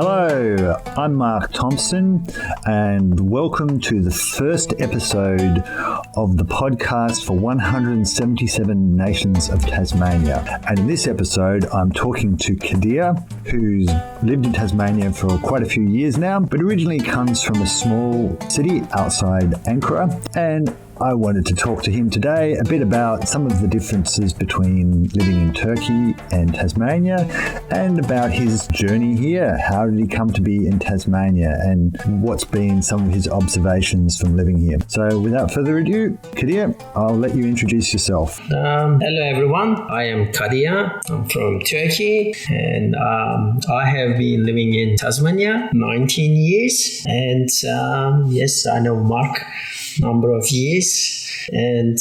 Hello, I'm Mark Thompson, and welcome to the first episode of the podcast for 177 nations of Tasmania. And in this episode, I'm talking to Kadir, who's lived in Tasmania for quite a few years now, but originally comes from a small city outside Ankara. And I wanted to talk to him today a bit about some of the differences between living in Turkey and Tasmania and about his journey here. How did he come to be in Tasmania and what's been some of his observations from living here? So without further ado, Kadir, I'll let you introduce yourself. Hello everyone, I am Kadir. I'm from Turkey and I have been living in Tasmania 19 years and yes, I know Mark number of years, and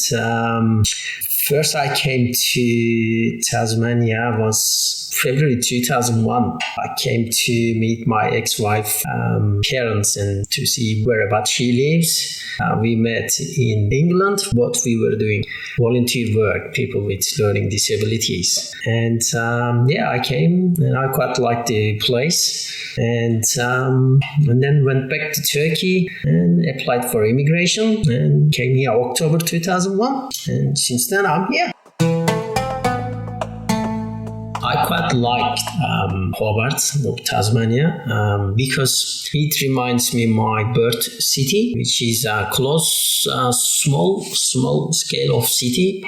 first I came to Tasmania was February 2001. I came to meet my ex-wife parents and to see whereabouts she lives. We met in England. What we were doing volunteer work, people with learning disabilities, and I came and I quite liked the place. And then went back to Turkey and applied for immigration and came here October 2001, and since then I'm here. I quite liked Hobart, Tasmania, because it reminds me my birth city, which is a close, small scale of city,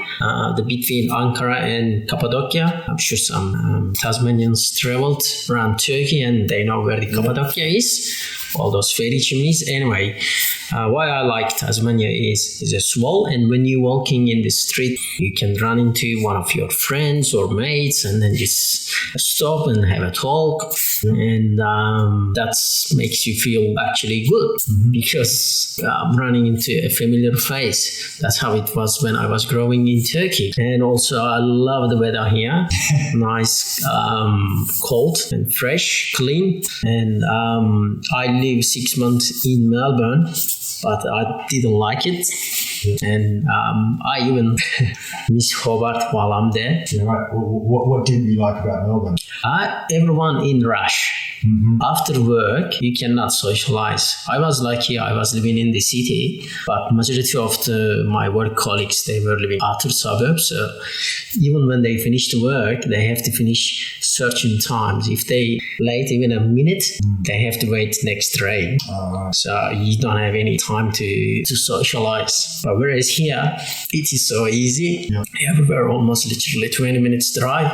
between Ankara and Cappadocia. I'm sure some Tasmanians traveled around Turkey and they know where the Cappadocia is. All those ferry chimneys. Anyway, why I like Tasmania is a small, and when you're walking in the street, you can run into one of your friends or mates and then just stop and have a talk. And that makes you feel actually good because running into a familiar face. That's how it was when I was growing in Turkey. And also I love the weather here. Nice, cold and fresh, clean. And I lived 6 months in Melbourne, but I didn't like it. And I even miss Hobart while I'm there. Yeah, right. What didn't you like about Melbourne? Everyone in rush. Mm-hmm. After work, you cannot socialize. I was lucky I was living in the city, but majority of my work colleagues, they were living outer suburbs. So even when they finish the work, they have to finish certain times. If they late even a minute, they have to wait next train. So you don't have any time to socialize. But whereas here, it is so easy. Yeah. Everywhere almost literally 20 minutes drive.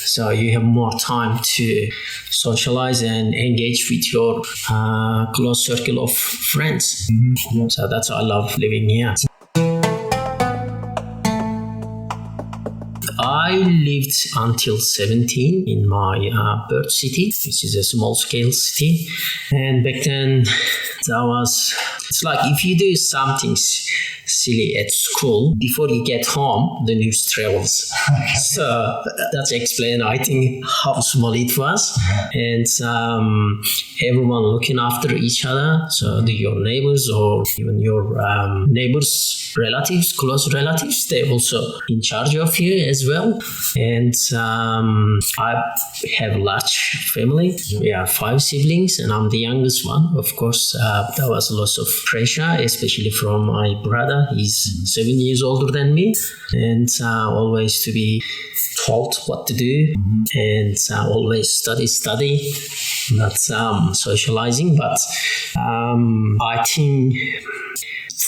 So you have more time to socialize and engage with your close circle of friends. Mm-hmm. Yeah. So that's why I love living here. I lived until 17 in my birth city, which is a small-scale city. And back then, it's like if you do something silly at school, before you get home, the news travels. So that's explain, I think, how small it was. And everyone looking after each other. So your neighbors or even your neighbors, relatives, close relatives, they're also in charge of you as well. And I have a large family. We are 5 siblings and I'm the youngest one. Of course, there was lots of pressure, especially from my brother. He's 7 years older than me, and always to be told what to do, and always study, not socializing. But I think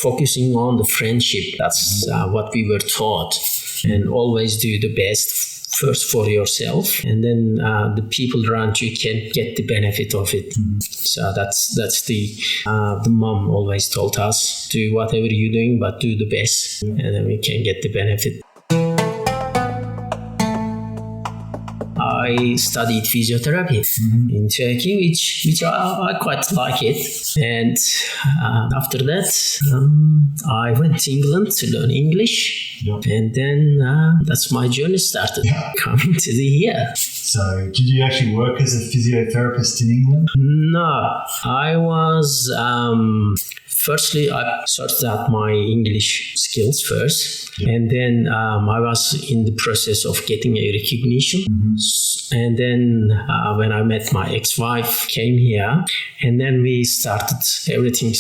focusing on the friendship, that's what we were taught, and always do the best first for yourself, and then the people around you can get the benefit of it. So that's the mom always told us, do whatever you're doing, but do the best, and then we can get the benefit. I studied physiotherapy in Turkey, which I quite like it. And after that, I went to England to learn English. Yep. And then that's my journey started, coming to the here. So did you actually work as a physiotherapist in England? No, I was firstly, I sorted out my English skills first. And then I was in the process of getting a recognition. And then when I met my ex-wife, came here, and then we started everything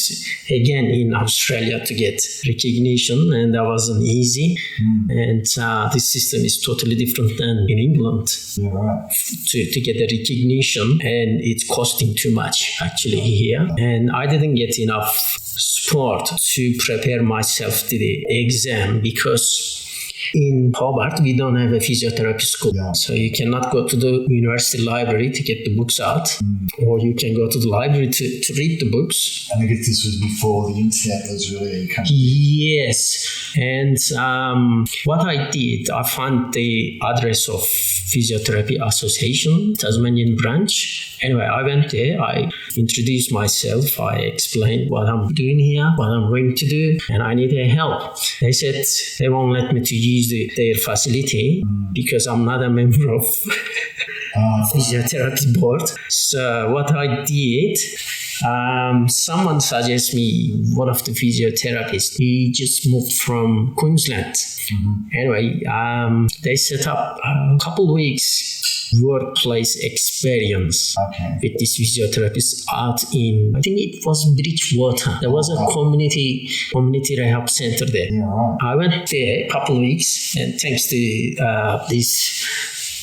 again in Australia to get recognition, and that wasn't easy. And this system is totally different than in England. Yeah, right. To get the recognition, and it's costing too much actually here. And I didn't get enough support to prepare myself to the exam because in Hobart, we don't have a physiotherapy school. Yeah. So you cannot go to the university library to get the books out, or you can go to the library to read the books. And I guess this was before the internet was really kind of... Yes. And what I did, I found the address of Physiotherapy Association, Tasmanian branch. Anyway, I went there, I introduced myself, I explained what I'm doing here, what I'm going to do, and I need their help. They said they won't let me to use their facility because I'm not a member of physiotherapy board. So what I did, someone suggested me one of the physiotherapists. He just moved from Queensland. Anyway, they set up a couple weeks workplace experience with this physiotherapist out in, I think it was Bridgewater. There was a community rehab center there. Yeah. I went there a couple of weeks, and thanks to this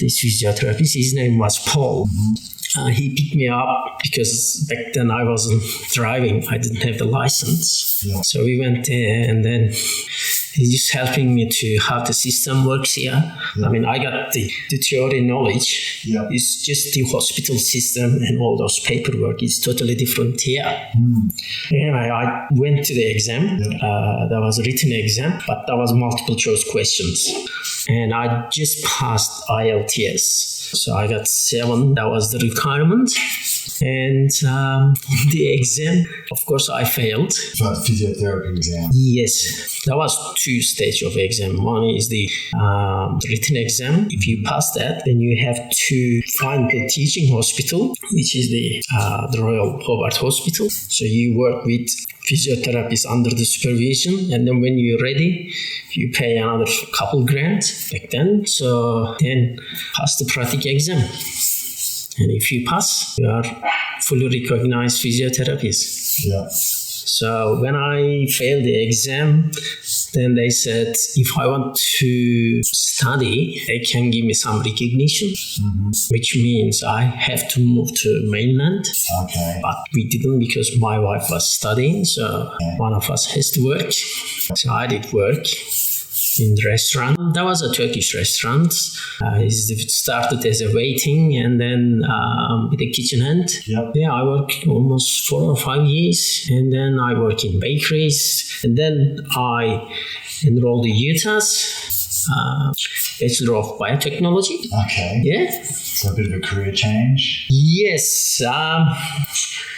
physiotherapist, his name was Paul. He picked me up because back then I wasn't driving. I didn't have the license. Yeah. So we went there, and then he's just helping me to how the system works here. Yeah. I mean, I got the theory knowledge. Yeah. It's just the hospital system and all those paperwork is totally different here. Anyway, I went to the exam. Yeah. That was a written exam, but that was multiple choice questions. And I just passed IELTS. So I got 7. That was the requirement. And the exam, of course, I failed. For the physiotherapy exam? Yes. That was 2 stages of exam. One is the written exam. If you pass that, then you have to find the teaching hospital, which is the Royal Hobart Hospital. So you work with physiotherapists under the supervision, and then when you're ready, you pay another couple grand back then. So then pass the practical exam. And if you pass, you are fully recognized physiotherapist. Yeah. So when I failed the exam, then they said if I want to study, they can give me some recognition, which means I have to move to mainland. Okay. But we didn't because my wife was studying, so one of us has to work. So I did work in the restaurant. That was a Turkish restaurant. It started as a waiting and then with a kitchen hand. Yep. Yeah, I worked almost 4 or 5 years, and then I work in bakeries, and then I enrolled in UTAS, Bachelor of Biotechnology. Okay. Yeah. So a bit of a career change. Yes.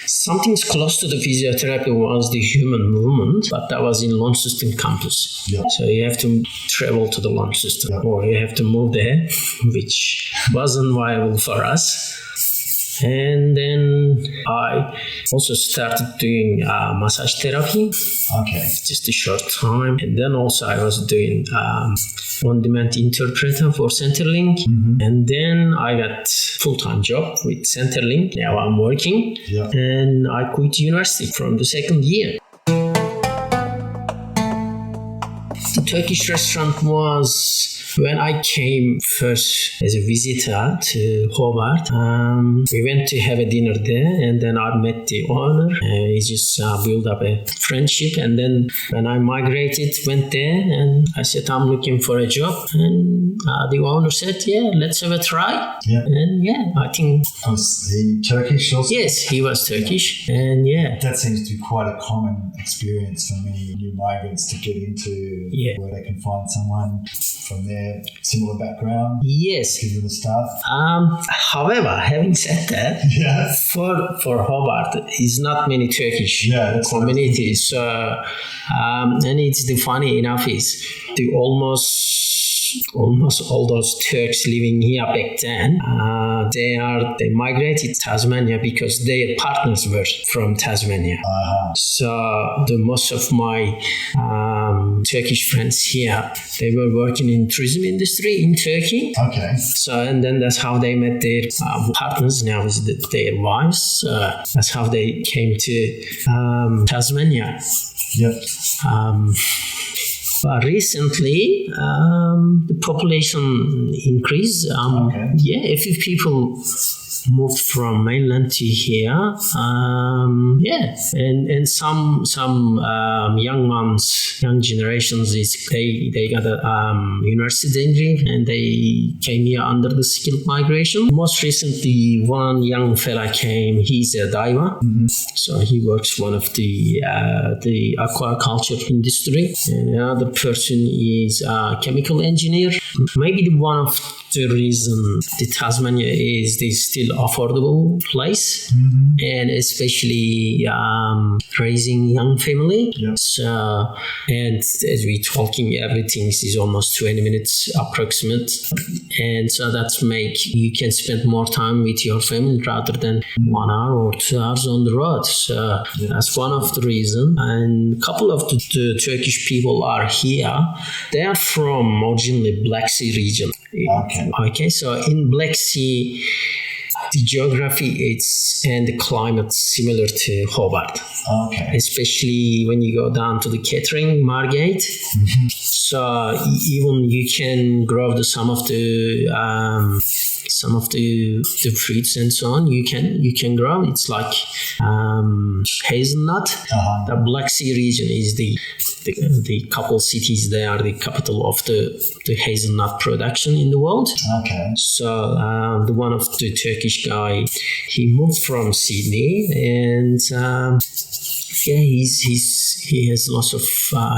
Something close to the physiotherapy was the human movement, but that was in Launceston campus. Yep. So you have to travel to the Launceston, or you have to move there, which wasn't viable for us. And then I also started doing massage therapy. Okay. Just a short time. And then also I was doing on-demand interpreter for Centrelink. And then I got full-time job with Centrelink. Now I'm working. Yeah. And I quit university from the 2nd year. The Turkish restaurant was... When I came first as a visitor to Hobart, we went to have a dinner there, and then I met the owner. We just built up a friendship, and then when I migrated, went there, and I said, I'm looking for a job, and the owner said, yeah, let's have a try. Yeah. And yeah, I think... Was he Turkish also? Yes, he was Turkish, and yeah. That seems to be quite a common experience for many new migrants to get into, where they can find someone from their similar background. Yes. Give them the start. However, having said that, for Hobart, is not many Turkish communities. So, and it's the funny enough is the almost almost all those Turks living here back then, they migrated to Tasmania because their partners were from Tasmania. So the most of my Turkish friends here, they were working in tourism industry in Turkey. Okay. So and then that's how they met their partners. Now is their wives. That's how they came to Tasmania. Yep. But recently, the population increased. A few people moved from mainland to here. And some young generations they got a university degree and they came here under the skilled migration. Most recently, one young fella came. He's a diver, so he works one of the aquaculture industry, and another person is a chemical engineer. Maybe one of the reason the Tasmania is the still affordable place, and especially raising young family. Yep. So, and as we talking, everything is almost 20 minutes approximate, and so that's make you can spend more time with your family rather than 1 hour or 2 hours on the road. So that's one of the reason. And a couple of the Turkish people are here. They are from originally Black Sea region. Okay, so in Black Sea, the geography and the climate similar to Hobart. Okay. Especially when you go down to the Kettering, Margate. So even you can grow some of the fruits and so on. You can grow. It's like hazelnut. The Black Sea region is the couple cities. They are the capital of the hazelnut production in the world. Okay. So the one of the Turkish guy, he moved from Sydney, and he has lots of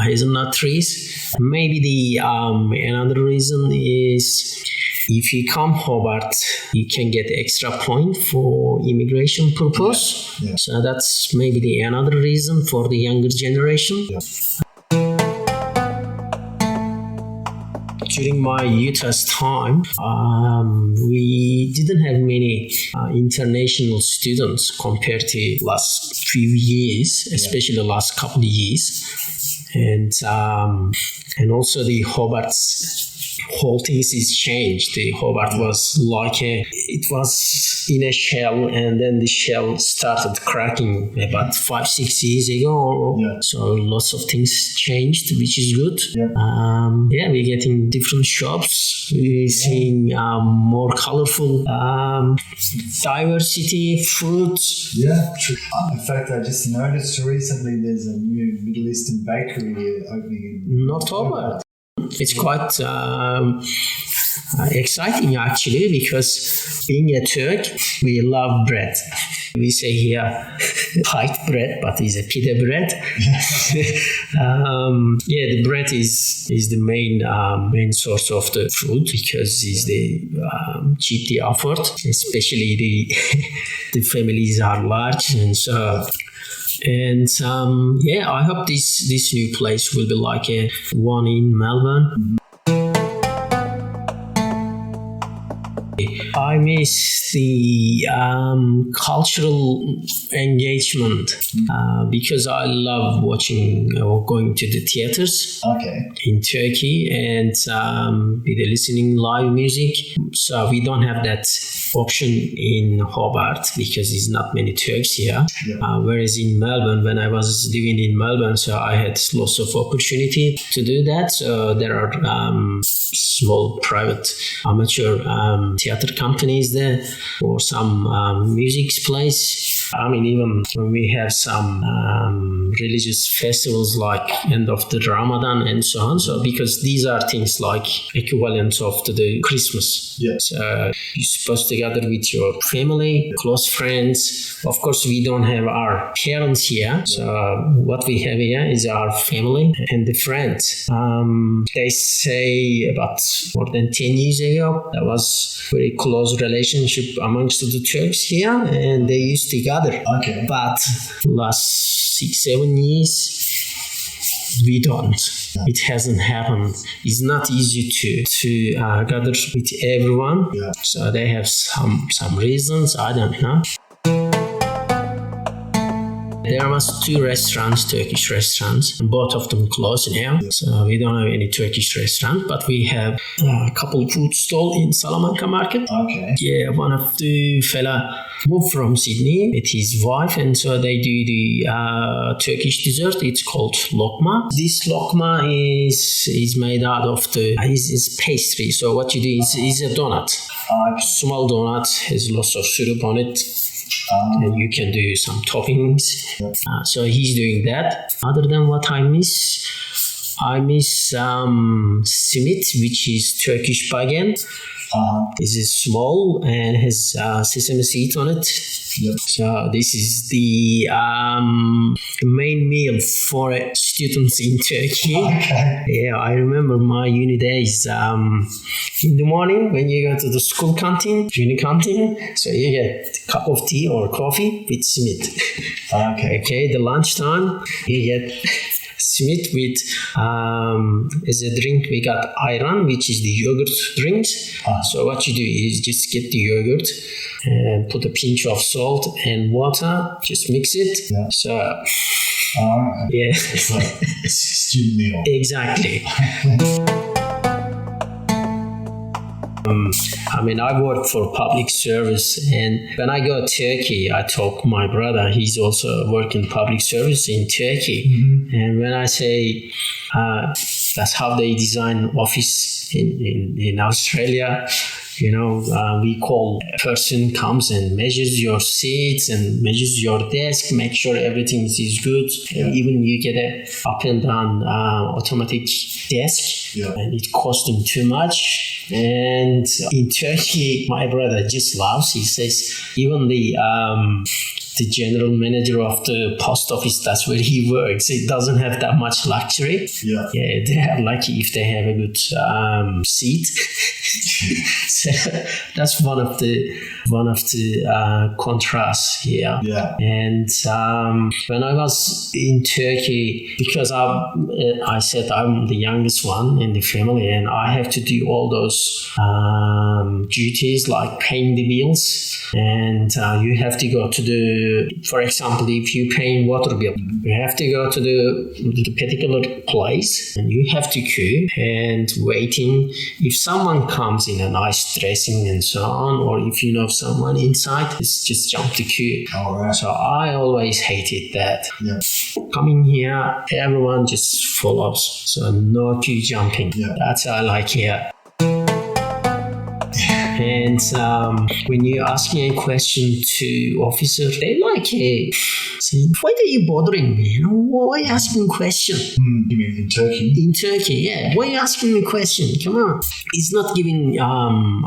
hazelnut trees. Maybe the another reason is, if you come Hobart, you can get extra point for immigration purpose. Yeah. So that's maybe the another reason for the younger generation. Yeah. During my UTAS time, we didn't have many international students compared to last few years, especially the last couple of years. And also the Hobart's whole things is changed. The Hobart was like it was in a shell, and then the shell started cracking about 5-6 years ago. Yeah. So lots of things changed, which is good. Yeah. We're getting different shops. We're seeing more colorful diversity, fruits. Yeah, true. In fact, I just noticed recently there's a new Middle Eastern bakery opening in North Hobart. It's quite exciting actually, because being a Turk, we love bread. We say here white bread, but it's a pita bread. The bread is the main source of the food, because it's the cheaply offered, especially the families are large, and so. And I hope this new place will be like a one in Melbourne. I miss the cultural engagement because I love watching or going to the theaters in Turkey and be listening live music. So we don't have that option in Hobart because there's not many Turks here. Whereas in Melbourne, when I was living in Melbourne, so I had lots of opportunity to do that. So there are small private amateur theater companies there, or some music place. I mean, even when we have some religious festivals like end of the Ramadan and so on. So because these are things like equivalent of the Christmas. So you're supposed to gather with your family, close friends. Of course, we don't have our parents here. So what we have here is our family and the friends. They say about more than 10 years ago, there was very close relationship amongst the Turks here, and they used to gather. But last 6-7 years, we don't. It hasn't happened. It's not easy to gather with everyone. So they have some reasons. I don't know. There was 2 restaurants, Turkish restaurants, and both of them closed now. So we don't have any Turkish restaurant, but we have a couple food stall in Salamanca market. Okay. Yeah, one of the fella moved from Sydney with his wife, and so they do the Turkish dessert. It's called lokma. This lokma is made out of is pastry. So what you do is a donut. Small donut, has lots of syrup on it. And you can do some toppings. So he's doing that. Other than what I miss simit, which is Turkish baguette. This is small and has sesame seeds on it. So this is the main meal for students in Turkey. Okay. Yeah, I remember my uni days. In the morning when you go to the school canteen, uni canteen, so you get a cup of tea or coffee with simit. Okay, the lunchtime you get simit with as a drink. We got ayran, which is the yogurt drinks. So what you do is just get the yogurt and put a pinch of salt and water, just mix it. So yeah, it's like a student meal. Exactly. I work for public service, and when I go to Turkey, I talk to my brother. He's also working public service in Turkey. And when I say that's how they design office in Australia, we call a person comes and measures your seats and measures your desk, make sure everything is good. And even you get a up and down automatic desk, and it costs him too much. And in Turkey, my brother just loves. He says even the general manager of the post office, that's where he works, it doesn't have that much luxury. Yeah, they are lucky if they have a good seat. So that's one of the contrasts here. And when I was in Turkey, because I said I'm the youngest one in the family, and I have to do all those duties like paying the bills, and you have to go to for example, if you paying water bill, you have to go to the particular place, and you have to queue and waiting. If someone comes in a nice dressing and so on, or if you know someone inside, it's just jump the queue. So I always hated that. Coming here, everyone just follows, so no queue jumping. That's how I like here. And when you're asking a question to officer, they like saying, "Why are you bothering me? Why are you asking a question?" You mean in Turkey? In Turkey, yeah. Why are you asking me a question? Come on. It's not giving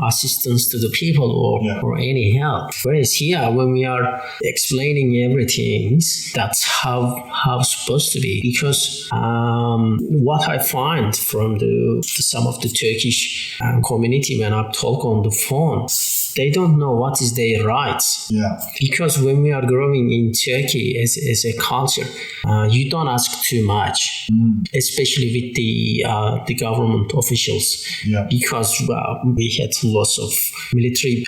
assistance to the people or any help. Whereas here, when we are explaining everything, that's how it's supposed to be. Because what I find from some of the Turkish community when I talk on the phone, they don't know what is their rights. Because when we are growing in Turkey as a culture, you don't ask too much, especially with the government officials. Because we had lots of military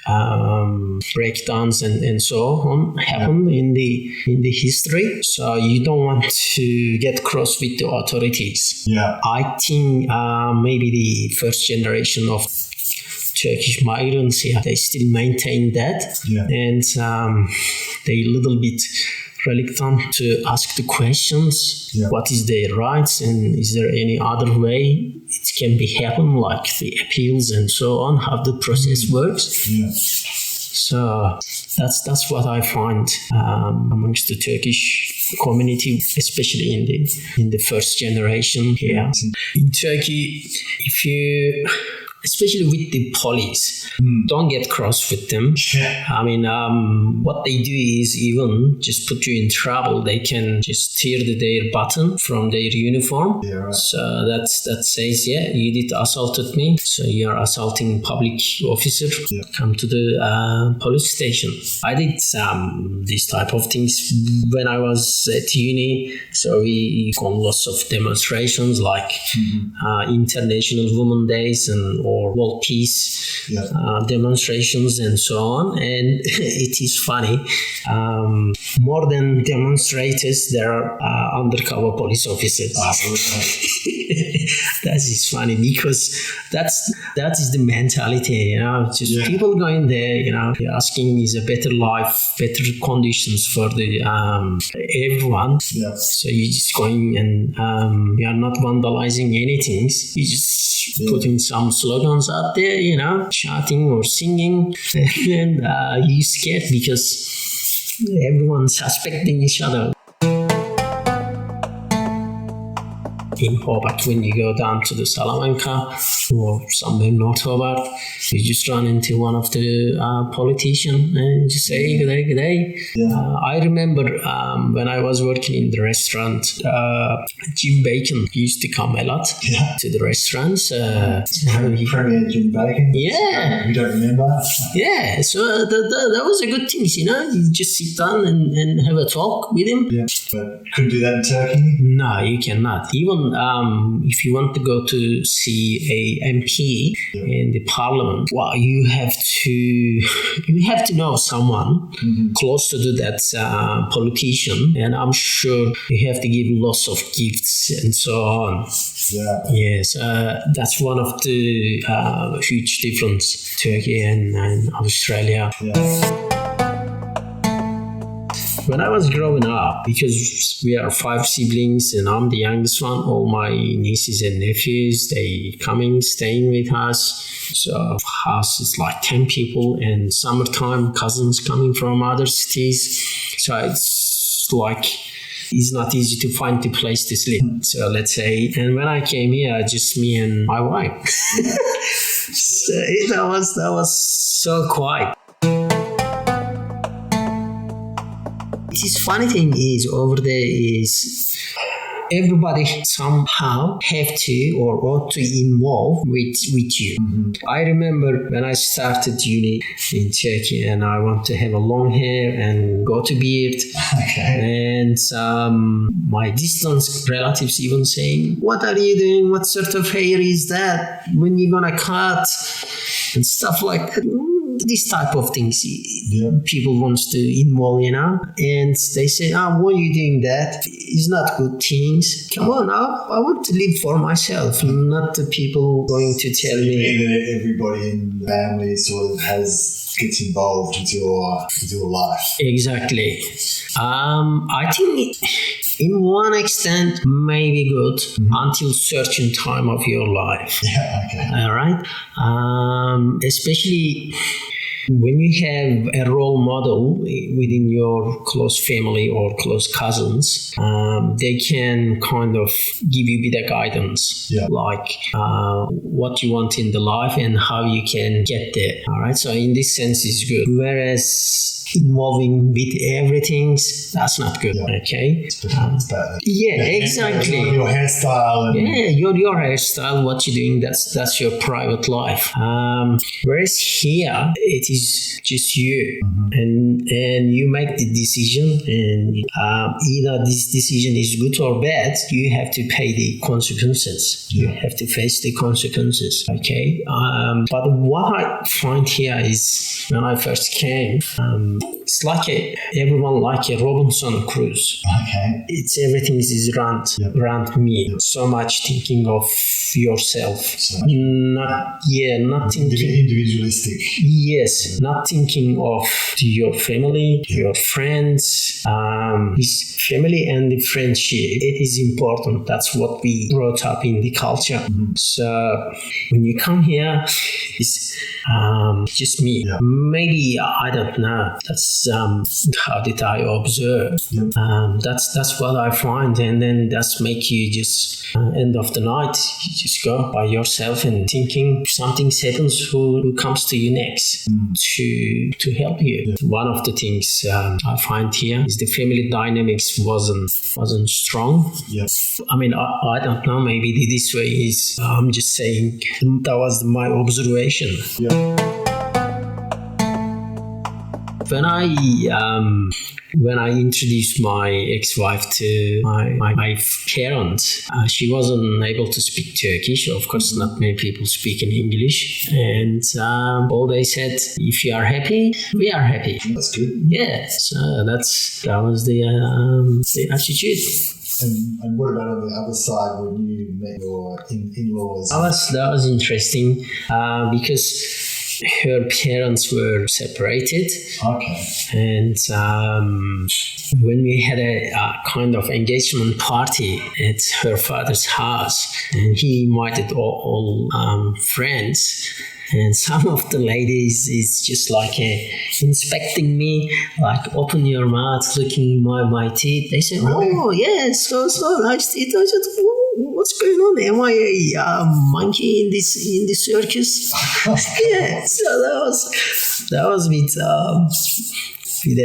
breakdowns and so on happen in the history. So you don't want to get cross with the authorities. I think maybe the first generation of Turkish migrants here, they still maintain that, and they a little bit reluctant to ask the questions. What is their rights, and is there any other way it can be happen, like the appeals and so on, how the process works. So that's what I find amongst the Turkish community, especially in the first generation here. In Turkey, if you especially with the police. Don't get cross with them. I mean, what they do is even just put you in trouble. They can just tear their button from their uniform. Yeah, right. So that says, yeah, you did assaulted me. So you are assaulting public officer. Yeah. Come to the police station. I did these type of things when I was at uni. So we on lots of demonstrations like International Women's Days or World Peace demonstrations and so on. And it is funny. More than demonstrators, there are undercover police officers. That is funny because that is the mentality, just people going there, asking is a better life, better conditions for the everyone. Yeah. So you're just going and you are not vandalizing anything. You're just putting some slogans out there, shouting or singing, and you're scared because everyone's suspecting each other. In Hobart, when you go down to the Salamanca or somewhere north Hobart, you just run into one of the politicians and just say, good day. Yeah. I remember when I was working in the restaurant, Jim Bacon used to come a lot to the restaurants. Premier Jim Bacon? Yeah. You don't remember? Yeah, so that was a good thing, you just sit down and have a talk with him. Yeah, but couldn't do that in Turkey? No, you cannot. Even if you want to go to see a MP in the parliament, well, you have to know someone close to that politician, and I'm sure you have to give lots of gifts and so on. Yeah. Yes, that's one of the huge difference Turkey and Australia. Yeah. When I was growing up, because we are 5 siblings and I'm the youngest one, all my nieces and nephews, they coming, staying with us. So house is like 10 people, and summertime cousins coming from other cities. So it's like it's not easy to find the place to sleep. So let's say, and when I came here, just me and my wife. So that was so quiet. This funny thing is over there is everybody somehow have to or ought to involve with you. I remember when I started uni in Turkey and I want to have a long hair and go to beard. And my distant relatives even saying, what are you doing? What sort of hair is that? When you gonna cut? And stuff like that. This type of things people want to involve, and they say, why are you doing that? It's not good things. Come on, I want to live for myself, not the people going to tell me. Everybody in the family sort of gets involved with your life. Exactly. I think in one extent may be good until certain time of your life. Yeah, okay. All right. Especially when you have a role model within your close family or close cousins, they can kind of give you a bit of guidance, like what you want in the life and how you can get there. All right. So in this sense, it's good. Whereas involving with everything, that's not good. Okay. It's bad. Yeah, exactly. Your hairstyle. Your hairstyle, what you're doing, that's your private life. Whereas here, it is just you, and you make the decision, and either this decision is good or bad, you have to pay the consequences. You have to face the consequences. Okay. But what I find here is when I first came, it's like everyone like a Robinson cruise. Okay. It's everything is around me. So much thinking of yourself. Not thinking individualistic. Yes, not thinking of your family, your friends. This family and the friendship, it is important. That's what we brought up in the culture. So when you come here, it's just me. Maybe I don't know. That's how did I observe. That's what I find, and then that's make you just end of the night, you just go by yourself and thinking something happens who comes to you next to help you. One of the things I find here is the family dynamics wasn't strong. I mean, I don't know, maybe this way is, I'm just saying that was my observation. When I introduced my ex-wife to my parents, she wasn't able to speak Turkish. Of course, not many people speak in English. And all they said, if you are happy, we are happy. That's good. Yeah, so that was the attitude. And what about on the other side when you met your in-laws? That was interesting because her parents were separated. Okay. And when we had a kind of engagement party at her father's house, and he invited all friends, and some of the ladies is just like inspecting me, like open your mouth, looking my teeth. They say, really? Oh yes, so nice teeth. I said, what's going on? Am I a monkey in this circus? Yeah, so that was a bit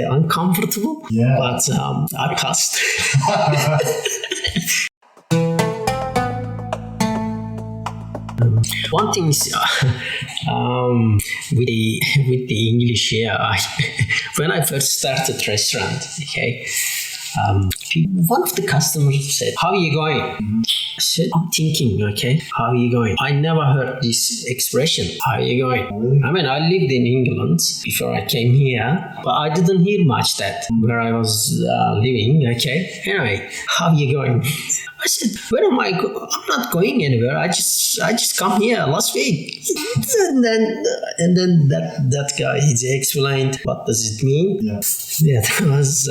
uncomfortable. Yeah. But I passed. One thing is with the English here, when I first started restaurant, okay, one of the customers said, "How are you going?" I said, "I'm thinking, okay, how are you going?" I never heard this expression, "How are you going?" Really? I mean, I lived in England before I came here, but I didn't hear much that where I was living, okay. Anyway, how are you going? I said, "Where am I? I'm not going anywhere. I just come here last week." And then that guy, he explained what does it mean. Yeah, that was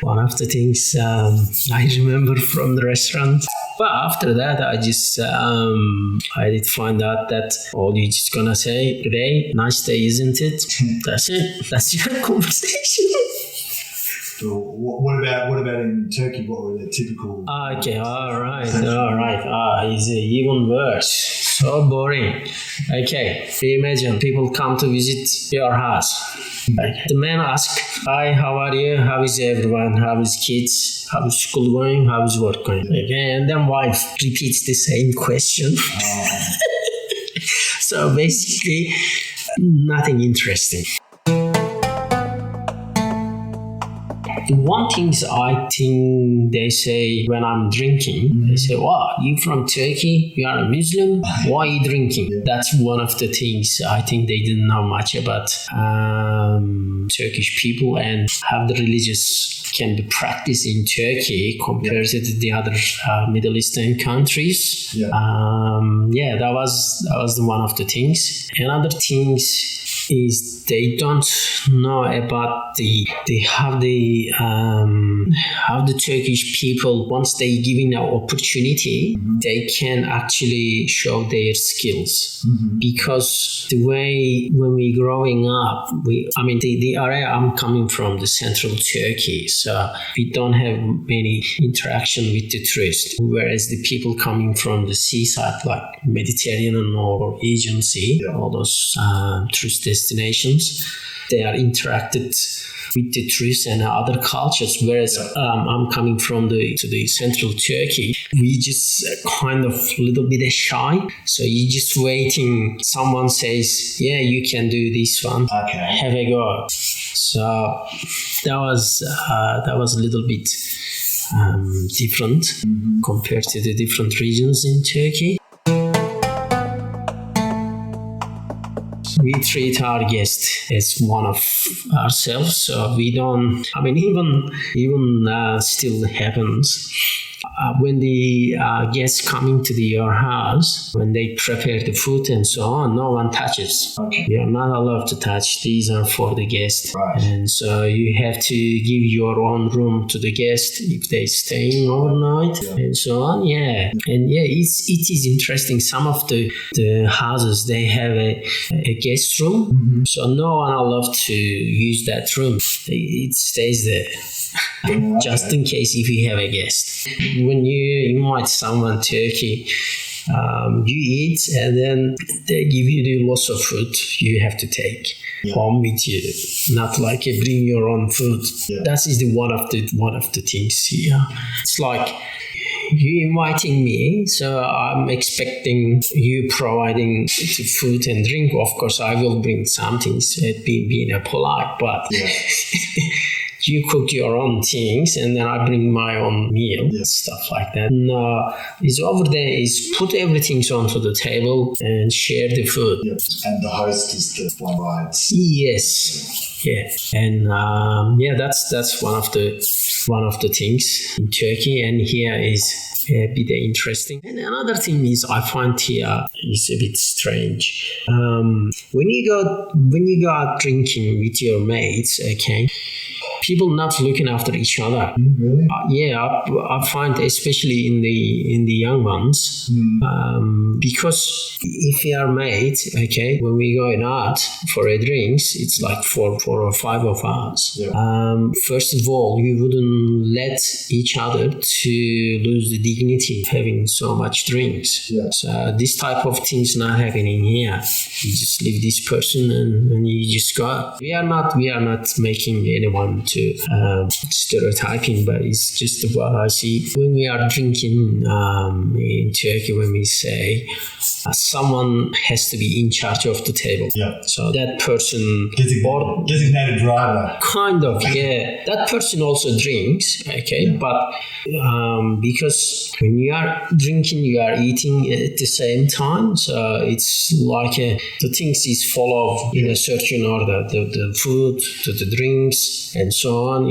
one of the things I remember from the restaurant. But after that, I did find out that all you're just gonna say, "Today, nice day, isn't it?" That's it. That's your conversation. So what about in Turkey? What were the typical? Okay, all right. It's even worse. So boring. Okay, imagine people come to visit your house. The man asks, "Hi, how are you? How is everyone? How is kids? How is school going? How is work going?" Okay, and then wife repeats the same question. So basically, nothing interesting. One thing I think they say when I'm drinking, they say, "Wow, you from Turkey? You are a Muslim? Why are you drinking?" That's one of the things I think they didn't know much about Turkish people and how the religious can be practiced in Turkey compared to the other Middle Eastern countries. That was one of the things. Another things is they don't know about how the Turkish people, once they given an opportunity, they can actually show their skills. Because the way when we growing up, the area I'm coming from, the central Turkey, so we don't have many interaction with the tourists. Whereas the people coming from the seaside, like Mediterranean or Aegean Sea, all those tourist destinations, they are interacted with the tourists and other cultures. Whereas I'm coming from the central Turkey, we just kind of a little bit shy. So you're just waiting. Someone says, "Yeah, you can do this one. Okay. Have a go." So that was a little bit different compared to the different regions in Turkey. We treat our guest as one of ourselves, so we don't. Even still happens. When the guests come into your house, when they prepare the food and so on, no one touches. Okay. You are not allowed to touch. These are for the guest. Right. And so you have to give your own room to the guest if they're staying overnight and so on. Yeah. And it is interesting. Some of the houses, they have a guest room. So no one allowed to use that room. It stays there. just in case if you have a guest. When you invite someone to Turkey, you eat and then they give you the lots of food you have to take home with you, not like bring your own food. That is the one of the things here. It's like you inviting me, so I'm expecting you providing the food and drink. Of course, I will bring something, being polite, but you cook your own things and then I bring my own meal, stuff like that. No, it's over there is put everything onto the table and share the food. And the host is the one bites. Yes. Yeah. And that's one of the things in Turkey, and here is a bit interesting. And another thing is I find here is a bit strange. When you go out drinking with your mates, okay, people not looking after each other. Really? I find especially in the young ones, because if we are mates, okay, when we going out for a drinks, it's like 4 or 5 of us. First of all, you wouldn't let each other to lose the dignity of having so much drinks. So this type of things not happening here. You just leave this person and you just go. We are not making anyone to stereotyping, but it's just what I see when we are drinking in Turkey. When we say someone has to be in charge of the table, so that person designated driver, kind of, that person also drinks, okay, but because when you are drinking, you are eating at the same time, so it's like the things is follow in a certain order, the food, the drinks, and so on,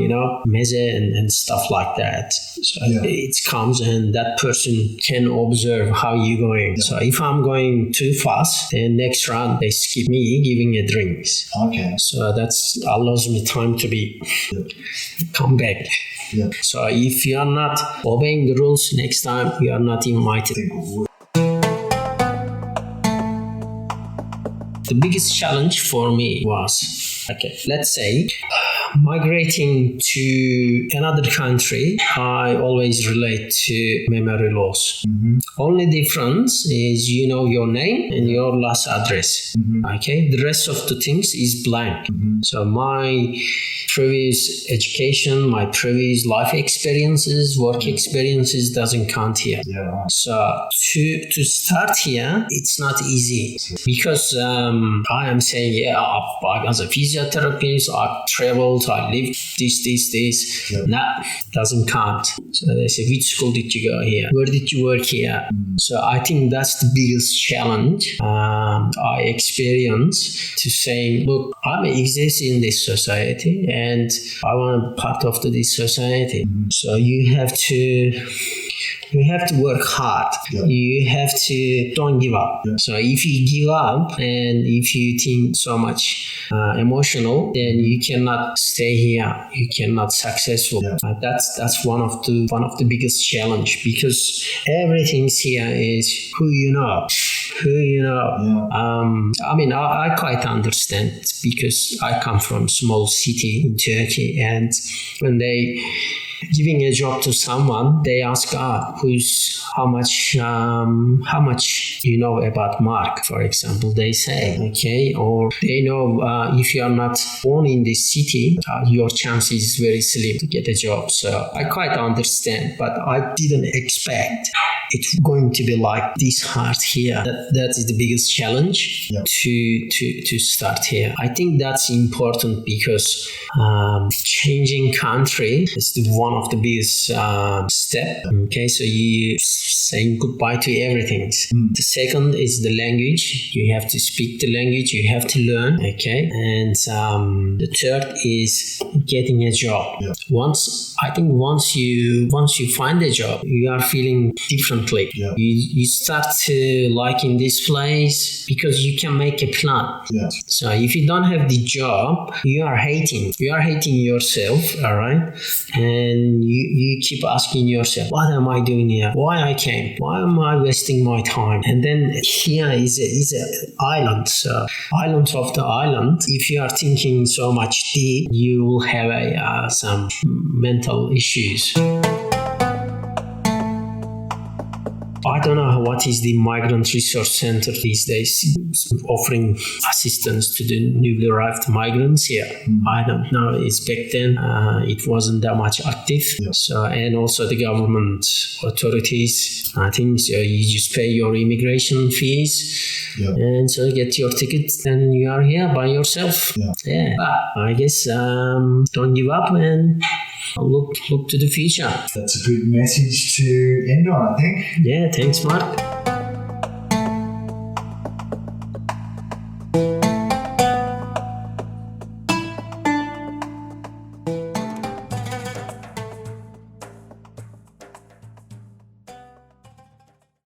meze and stuff like that. So it comes and that person can observe how you're going. So if I'm going too fast, then next round they skip me giving a drinks. Okay. So that allows me time to come back. So if you are not obeying the rules, next time you are not invited. The biggest challenge for me was, let's say, migrating to another country, I always relate to memory loss. Only difference is your name and your last address. Okay, the rest of the things is blank. So my previous education, my previous life experiences, work experiences doesn't count here. So to start here, it's not easy because I am saying, as a physiotherapist, I traveled, I lived this. No, doesn't count. So they say, which school did you go here? Where did you work here? So I think that's the biggest challenge I experienced, to saying, look, I exist in this society and I want to be part of this society. So you have to work hard. You have to don't give up. So if you give up and if you think so much emotional, then you cannot stay here. You cannot successful. That's one of the biggest challenge, because everything's here is who you know. I quite understand, because I come from small city in Turkey, and when they giving a job to someone, they ask, how much you know about Mark, for example, they say, okay, or they know if you are not born in this city, your chance is very slim to get a job. So I quite understand, but I didn't expect it's going to be like this hard here. That is the biggest challenge to start here. I think that's important, because changing country is one of the biggest step. Okay, so you saying goodbye to everything. The second is the language. You have to speak the language. You have to learn. Okay, and the third is getting a job. Once you find a job, you are feeling different differently. Yeah. You start to liking this place because you can make a plan. Yeah. So if you don't have the job, you are hating yourself, all right? And you keep asking yourself, what am I doing here? Why I came? Why am I wasting my time? And then here is a island. So island of the island, if you are thinking so much deep, you will have some mental issues. I don't know what is the Migrant Resource Center these days offering assistance to the newly arrived migrants here. I don't know. It's back then it wasn't that much active. Yeah. So, and also the government authorities, I think so you just pay your immigration fees. Yeah. And so get your ticket and you are here by yourself. Yeah. But I guess don't give up and look to the future. That's a good message to end on, I think. Yeah, thanks, Mark.